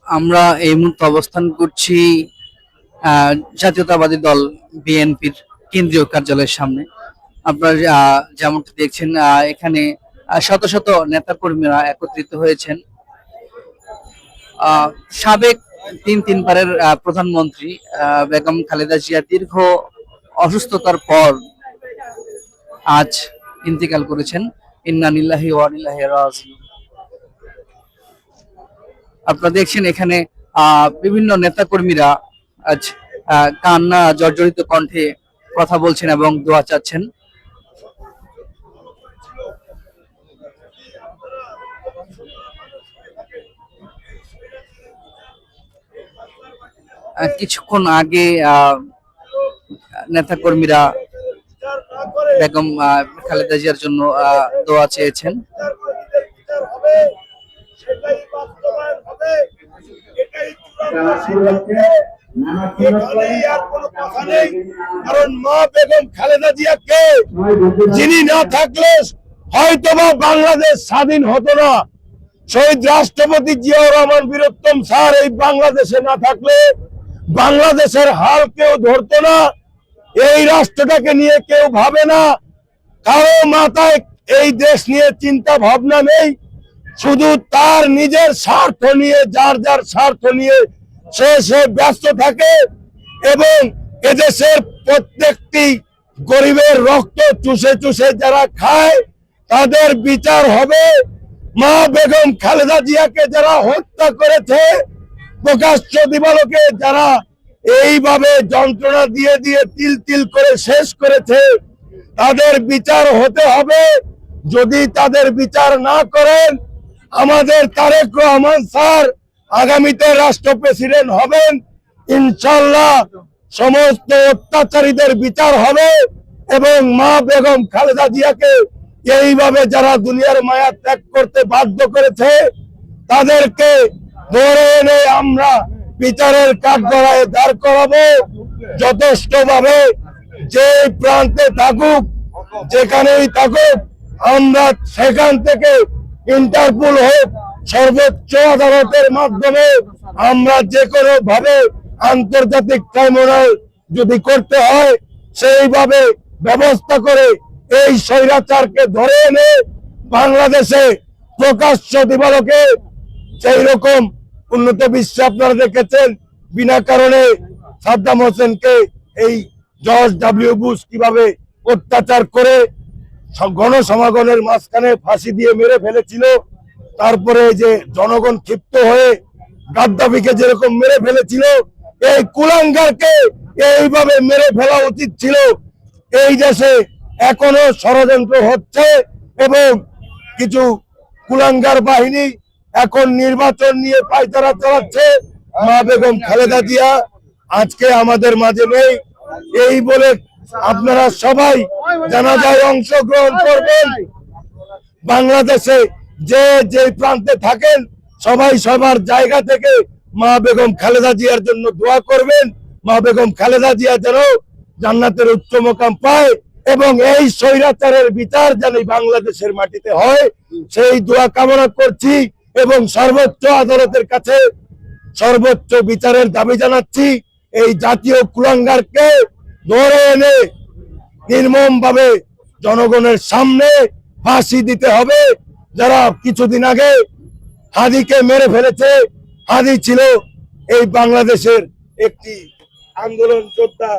আমরা এই মুহূর্তে অবস্থান করছি জাতীয়তাবাদী দল বিএনপির কেন্দ্রীয় কার্যালয়ের সামনে। আপনারা যেমনটি দেখছেন, এখানে শত শত নেতাকর্মীরা একত্রিত হয়েছেন। সাবেক তিনবারের প্রধানমন্ত্রী বেগম খালেদা জিয়া দীর্ঘ অসুস্থতার পর আজ ইন্তেকাল করেছেন। ইন্না লিল্লাহি ওয়া ইন্না ইলাইহি রাজিউন। আপনারা দেখছেন এখানে বিভিন্ন নেতাকর্মীরা আজ কান্না জর্জরিত কণ্ঠে কথা বলছেন এবং দোয়া চাচ্ছেন। কিছুক্ষণ আগে নেতাকর্মীরা বেগম খালেদা জিয়ার জন্য দোয়া চেয়েছেন। কারণ মা বেগম খালেদা জিয়াকে যিনি না থাকলে হয়তোবা বাংলাদেশ স্বাধীন হতো না। শহীদ রাষ্ট্রপতি জিয়াউর রহমান বীরোত্তম স্যার এই বাংলাদেশে না থাকলে বাংলাদেশের হাল কেউ ধরতো না। এই রাষ্ট্রটাকে নিয়ে কেউ ভাবে না, কারো মাথায় এই দেশ নিয়ে চিন্তা ভাবনা নেই। শুধু তার নিজের স্বার্থ নিয়ে, যার যার স্বার্থ নিয়ে সে ব্যস্ত থাকে এবং এদেশের প্রত্যেকটি গরিবের রক্ত চুষে চুষে যারা খায় তাদের বিচার হবে। মা বেগম খালেদা জিয়াকে যারা হত্যা করেছে, প্রকাশ্য দিবালোকে যারা এইভাবে যন্ত্রণা দিয়ে দিয়ে তিল তিল করে শেষ করেছে, তাদের বিচার হতে হবে। যদি তাদের বিচার না করেন, আমাদের তারেক রহমান স্যার আগামীতে রাষ্ট্র প্রেসিডেন্ট হবেন। ইনশাল্লাহ সমস্ত অত্যাচারীদের বিচার হবে এবং মা বেগম খালেদা জিয়াকে এইভাবে যারা দুনিয়ার মায়া ত্যাগ করতে বাধ্য করেছে তাদেরকে ধরে এনে আমরা বিচারের কাঠগড়ায় দাঁড় করাবো। যথেষ্ট ভাবে যে প্রান্তে থাকুক, যেখানেই থাকুক, আমরা সেখান থেকে ইন্টারপোল হোক, সর্বোচ্চ আদালতের মাধ্যমে আমরা যে কোনো ভাবে আন্তর্জাতিক ট্রাইব্যুনাল যদি করতে হয় সেইভাবে ব্যবস্থা করে এই স্বৈরাচারকে ধরে এনে বাংলাদেশে প্রকাশ্য দিবালোকে সেই রকম উন্নত বিশ্বে আপনারা দেখেছেন বিনা কারণে সাদ্দাম হোসেনকে এই জর্জ ডব্লিউ বুশ কিভাবে অত্যাচার করে গণসমাগমের মাঝখানে ফাঁসি দিয়ে মেরে ফেলেছিল। তারপরে যে জনগণ ক্ষিপ্ত হয়ে গাদ্দাফিকে যেরকম মেরে ফেলেছিল, এই কুলাঙ্গারকে এইভাবে মেরে ফেলা উচিত ছিল। এই দেশে এখনো ষড়যন্ত্র হচ্ছে এবং কিছু কুলাঙ্গার বাহিনী এখন নির্বাচন নিয়ে পায়তারা চালাচ্ছে। মা বেগম খালেদা জিয়া আজকে আমাদের মাঝে নেই, এই বলে আপনারা সবাই জানাজায় অংশগ্রহণ করবেন। বাংলাদেশে যে প্রান্তে থাকেন সবাই সবার জায়গা থেকে মা বেগম খালেদা জিয়ার জন্য দোয়া করবেন। মা বেগম খালেদা জিয়া যেন জান্নাতের উচ্চ মোকাম পায় এবং এই স্বৈরাচারের বিচার যেন বাংলাদেশের মাটিতে হয়, সেই দোয়া কামনা করছি এবং সর্বোচ্চ আদালতের কাছে সর্বোচ্চ বিচারের দাবি জানাচ্ছি। এই জাতীয় কুলাঙ্গারকে ধরে এনে নির্মম ভাবে জনগণের সামনে ফাঁসি দিতে হবে। যারা কিছুদিন আগে হাদিকে মেরে ফেলেছে, হাদি ছিল এই বাংলাদেশের একটি আন্দোলন যোদ্ধা।